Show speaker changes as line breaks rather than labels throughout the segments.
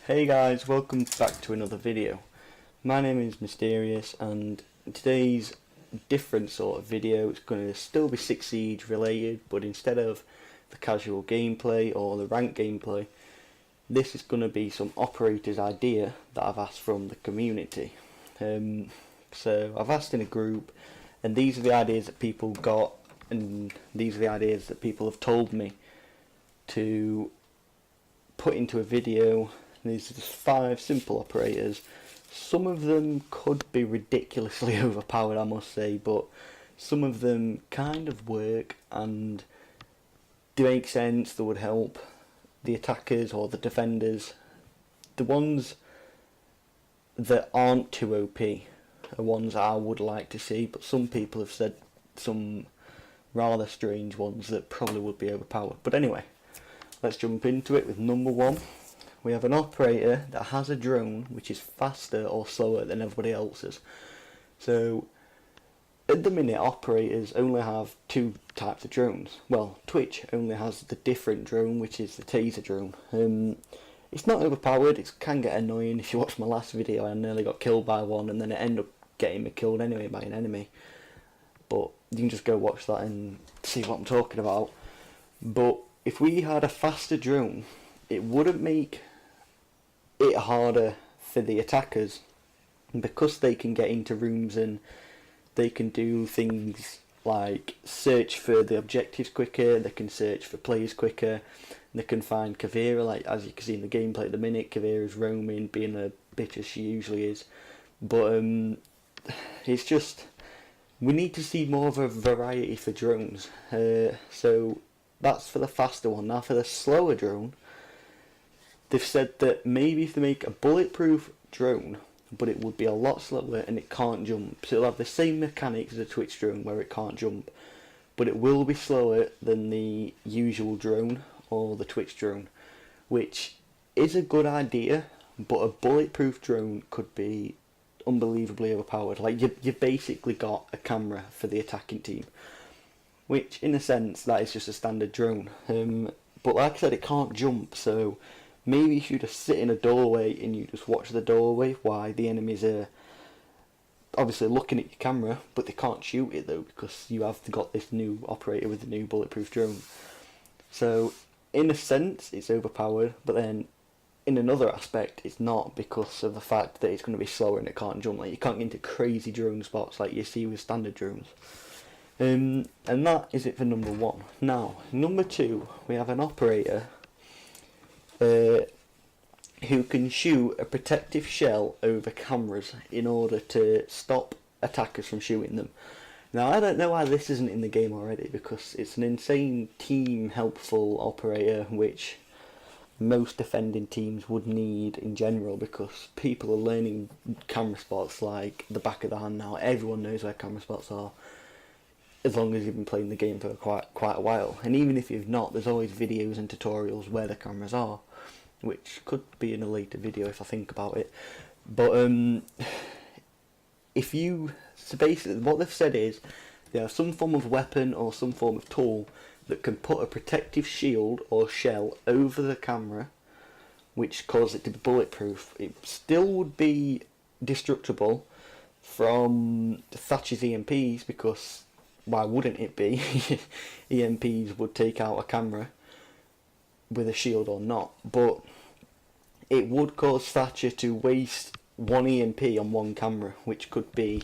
Hey guys, welcome back to another video. My name is Mysterious and today's different sort of video. It's going to still be seige related, but instead of the casual gameplay or the ranked gameplay, this is going to be some operators idea that I've asked from the community. So I've asked in a group, and these are the ideas that people got, and these are the ideas that people have told me to put into a video. These are just 5 simple operators. Some of them could be ridiculously overpowered, I must say, but some of them kind of work and they make sense, they would help the attackers or the defenders. The ones that aren't too OP are ones I would like to see, but some people have said some rather strange ones that probably would be overpowered. But anyway, let's jump into it with number 1. We have an operator that has a drone which is faster or slower than everybody else's. So at the minute, operators only have 2 types of drones. Well, Twitch only has the different drone, which is the taser drone. It's not overpowered, it can get annoying. If you watch my last video, I nearly got killed by one and then it ended up getting me killed anyway by an enemy. But you can just go watch that and see what I'm talking about. But if we had a faster drone, it wouldn't make it harder for the attackers, because they can get into rooms and they can do things like search for the objectives quicker, they can search for players quicker, they can find Kavira, like as you can see in the gameplay at the minute, Kavira's roaming, being a bitch as she usually is. But it's just, we need to see more of a variety for drones. So that's for the faster one. Now for the slower drone, they've said that maybe if they make a bulletproof drone, but it would be a lot slower and it can't jump. So it'll have the same mechanics as a Twitch drone where it can't jump, but it will be slower than the usual drone or the Twitch drone, which is a good idea, but a bulletproof drone could be unbelievably overpowered. Like you've basically got a camera for the attacking team, which in a sense that is just a standard drone. But like I said, it can't jump, so maybe if you just sit in a doorway and you just watch the doorway while the enemies are obviously looking at your camera, but they can't shoot it though because you have got this new operator with the new bulletproof drone. So in a sense it's overpowered, but then in another aspect it's not, because of the fact that it's going to be slower and it can't jump. Like you can't get into crazy drone spots like you see with standard drones. And that is it for number 1. Now number 2, we have an operator who can shoot a protective shell over cameras in order to stop attackers from shooting them. Now I don't know why this isn't in the game already, because it's an insane team helpful operator which most defending teams would need in general, because people are learning camera spots like the back of the hand now. Everyone knows where camera spots are, as long as you've been playing the game for quite a while. And even if you've not, there's always videos and tutorials where the cameras are, which could be in a later video if I think about it. But so basically what they've said is they have some form of weapon or some form of tool that can put a protective shield or shell over the camera, which causes it to be bulletproof. It still would be destructible from Thatcher's EMPs, because why wouldn't it be? EMPs would take out a camera with a shield or not, but it would cause Thatcher to waste 1 EMP on 1 camera, which could be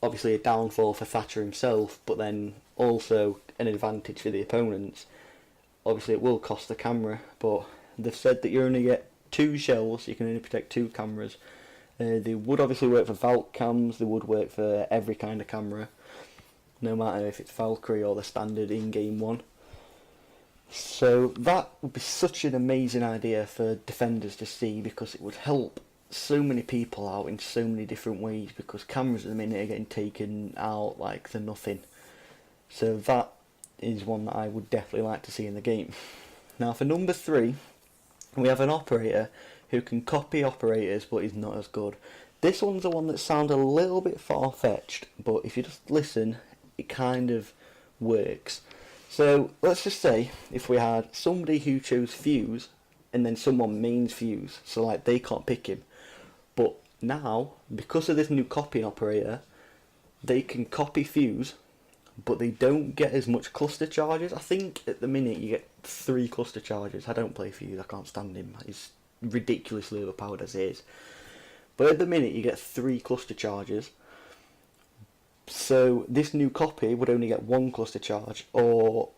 obviously a downfall for Thatcher himself, but then also an advantage for the opponents. Obviously it will cost the camera, but they've said that you only get 2 shells, you can only protect 2 cameras. They would obviously work for Valk cams, they would work for every kind of camera, no matter if it's Valkyrie or the standard in-game one. So that would be such an amazing idea for defenders to see, because it would help so many people out in so many different ways, because cameras at the minute are getting taken out like they're nothing. So that is one that I would definitely like to see in the game. Now for number 3, we have an operator who can copy operators but is not as good. This one's the one that sounds a little bit far-fetched, but if you just listen, it kind of works. So let's just say if we had somebody who chose Fuse and then someone mains fuse, so like they can't pick him. But now, because of this new copying operator, they can copy fuse, but they don't get as much cluster charges. I think at the minute you get 3 cluster charges. I don't play fuse, I can't stand him. He's ridiculously overpowered as is. But at the minute you get 3 cluster charges. So this new copy would only get 1 cluster charge, or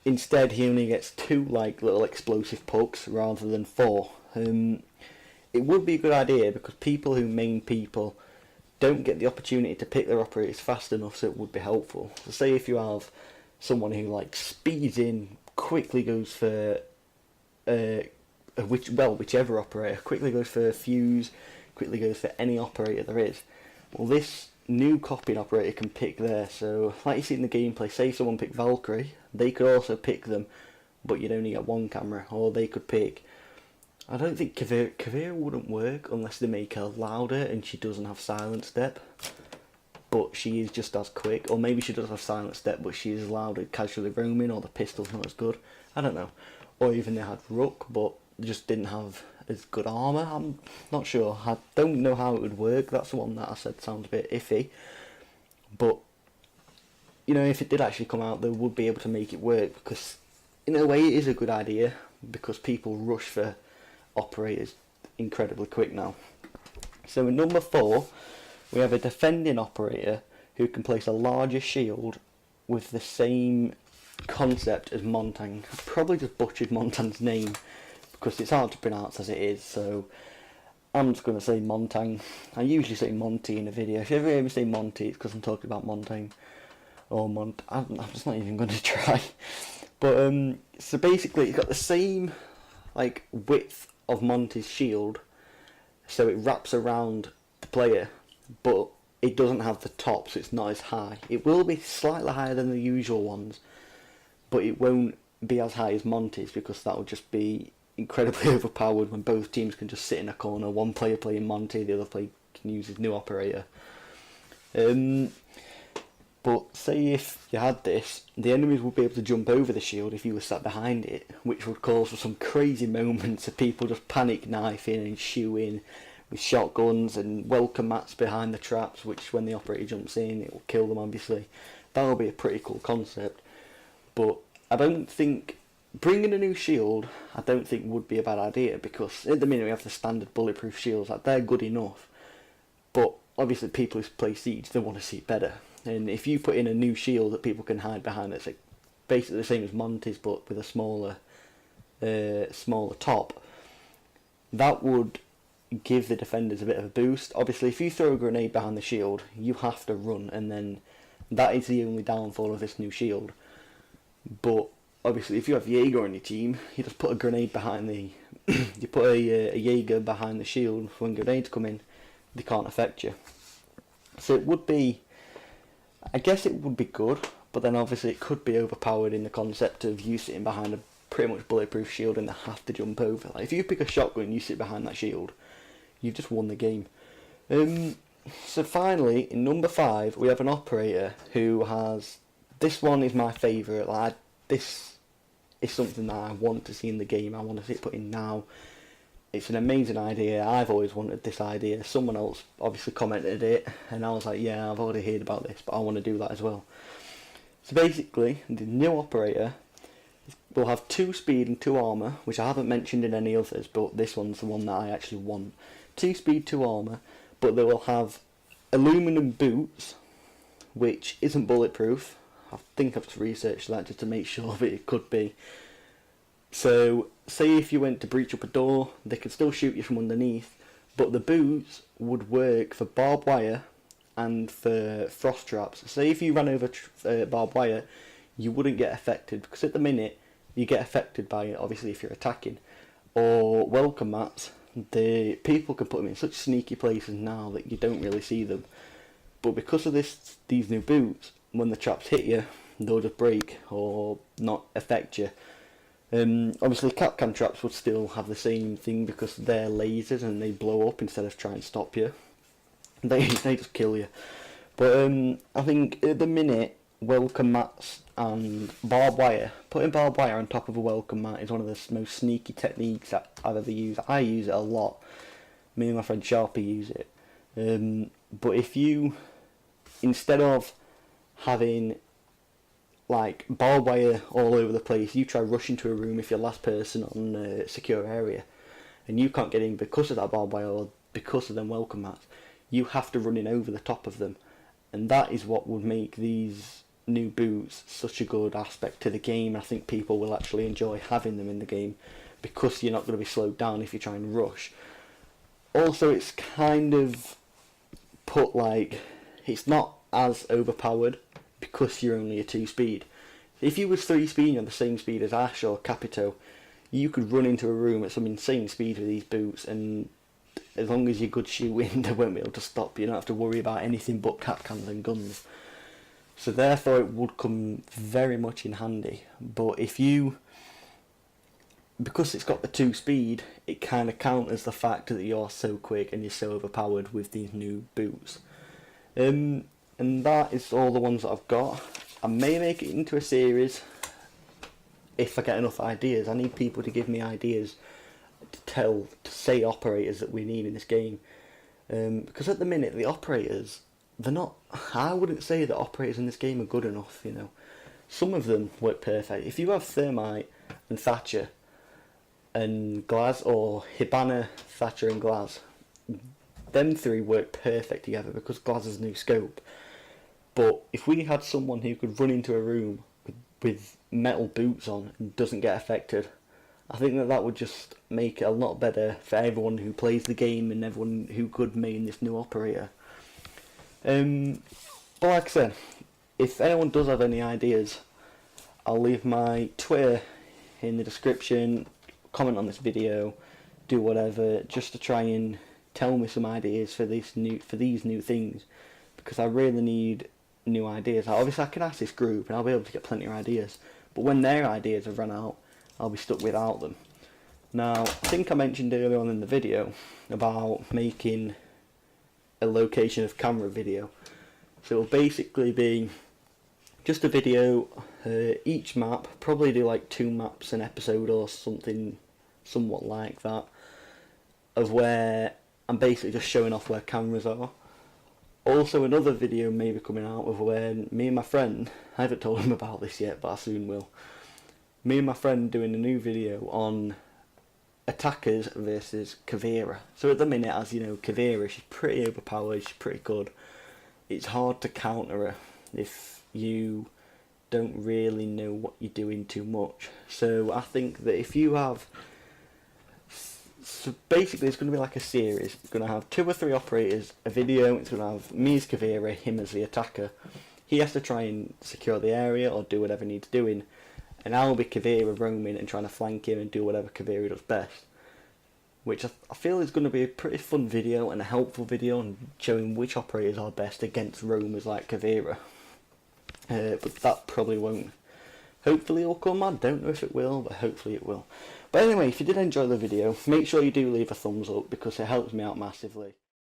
instead he only gets 2 like little explosive pokes rather than 4. It would be a good idea because people who main people don't get the opportunity to pick their operators fast enough, so it would be helpful. So say if you have someone who like speeds in, quickly goes for whichever operator, quickly goes for fuse, quickly goes for any operator there is. Well, this new copying operator can pick there. So like you see in the gameplay, say someone picked Valkyrie, they could also pick them, but you'd only get 1 camera. Or they could pick, I don't think Kavir wouldn't work unless they make her louder and she doesn't have silent step, but she is just as quick. Or maybe she does have silent step but she is loud and casually roaming, or the pistol's not as good, I don't know. Or even they had Rook but just didn't have as good armour, I'm not sure. I don't know how it would work. That's the one that I said sounds a bit iffy, but you know, if it did actually come out, they would be able to make it work, because in a way it is a good idea, because people rush for operators incredibly quick now. So in number 4 we have a defending operator who can place a larger shield with the same concept as Montang. I probably just butchered Montang's name because it's hard to pronounce as it is, so I'm just going to say Montang. I usually say Monty in a video. If you ever hear me say Monty, it's because I'm talking about Montang or I'm just not even going to try. But so basically it's got the same like width of Monty's shield, so it wraps around the player, but it doesn't have the top, so it's not as high. It will be slightly higher than the usual ones, but it won't be as high as Monty's, because that would just be incredibly overpowered when both teams can just sit in a corner, one player playing Monty, the other player can use his new operator. But say if you had this, the enemies would be able to jump over the shield if you were sat behind it, which would cause for some crazy moments of people just panic knifing and shooting with shotguns, and welcome mats behind the traps, which when the operator jumps in it will kill them obviously. That would be a pretty cool concept, but I don't think bringing a new shield I don't think would be a bad idea, because at the minute we have the standard bulletproof shields, like they're good enough, but obviously people who play Siege, they want to see it better. And if you put in a new shield that people can hide behind, that's like basically the same as Monty's but with a smaller top, that would give the defenders a bit of a boost. Obviously if you throw a grenade behind the shield you have to run, and then that is the only downfall of this new shield. But obviously if you have Jaeger on your team, you just put a grenade behind the you put a Jaeger behind the shield. When grenades come in they can't affect you. So it would be, I guess it would be good, but then obviously it could be overpowered in the concept of you sitting behind a pretty much bulletproof shield and they have to jump over. Like if you pick a shotgun and you sit behind that shield, you've just won the game. So finally, in number 5, we have an operator who has, this one is my favourite. Like this is something that I want to see in the game. I want to see it put in now. It's an amazing idea. I've always wanted this idea. Someone else obviously commented it and I was like, yeah, I've already heard about this, but I want to do that as well. So basically the new operator will have 2 speed and 2 armour, which I haven't mentioned in any others, but this one's the one that I actually want. 2 speed, 2 armour, but they will have aluminum boots, which isn't bulletproof. I think I've researched that just to make sure that it could be. So say if you went to breach up a door, they could still shoot you from underneath, but the boots would work for barbed wire and for frost traps. Say if you ran over barbed wire, you wouldn't get affected, because at the minute you get affected by it obviously if you're attacking. Or welcome mats, the people can put them in such sneaky places now that you don't really see them, but because of these new boots, when the traps hit you they'll just break or not affect you. Obviously Capcan traps would still have the same thing because they're lasers and they blow up instead of trying to stop you. They just kill you. But I think at the minute welcome mats and barbed wire. Putting barbed wire on top of a welcome mat is one of the most sneaky techniques that I've ever used. I use it a lot. Me and my friend Sharpie use it. But if you, instead of having like barbed wire all over the place, you try rush into a room if you're last person on a secure area and you can't get in because of that barbed wire or because of them welcome mats, you have to run in over the top of them, and that is what would make these new boots such a good aspect to the game. I think people will actually enjoy having them in the game because you're not going to be slowed down if you try and rush. Also, it's kind of put like, it's not as overpowered because you're only a 2-speed. If you was 3-speed and you're the same speed as Ash or Capito, you could run into a room at some insane speed with these boots, and as long as you're good shooting, they won't be able to stop you. You don't have to worry about anything but cap cans and guns. So therefore it would come very much in handy. But if you, because it's got the 2-speed, it kind of counters the fact that you're so quick and you're so overpowered with these new boots. And that is all the ones that I've got. I may make it into a series if I get enough ideas. I need people to give me ideas to say operators that we need in this game. Because at the minute the operators, they're not, I wouldn't say that operators in this game are good enough, you know. Some of them work perfect. If you have Thermite and Thatcher and Glaz, or Hibana, Thatcher and Glaz, them three work perfect together because Glaz has a new scope. But if we had someone who could run into a room with metal boots on and doesn't get affected, I think that would just make it a lot better for everyone who plays the game and everyone who could main this new operator. But like I said, if anyone does have any ideas, I'll leave my Twitter in the description, comment on this video, do whatever, just to try and tell me some ideas for these new things, because I really need new ideas. Obviously I can ask this group and I'll be able to get plenty of ideas, but when their ideas have run out, I'll be stuck without them. Now, I think I mentioned earlier on in the video about making a location of camera video. So it'll basically be just a video, each map, probably do like 2 maps an episode or something somewhat like that, of where I'm basically just showing off where cameras are. Also another video may be coming out of where me and my friend, I haven't told him about this yet but I soon will, me and my friend doing a new video on attackers versus Kavira. So at the minute, as you know, Kavira, she's pretty overpowered, she's pretty good. It's hard to counter her if you don't really know what you're doing too much. So I think that if you have, so basically it's going to be like a series. It's going to have 2 or 3 operators, a video, it's going to have me as Kavira, him as the attacker. He has to try and secure the area or do whatever he needs doing, and I'll be Kavira roaming and trying to flank him and do whatever Kavira does best. Which I feel is going to be a pretty fun video and a helpful video and showing which operators are best against roamers like Kavira. But that probably won't. Hopefully it'll come, I don't know if it will, but hopefully it will. But anyway, if you did enjoy the video, make sure you do leave a thumbs up because it helps me out massively.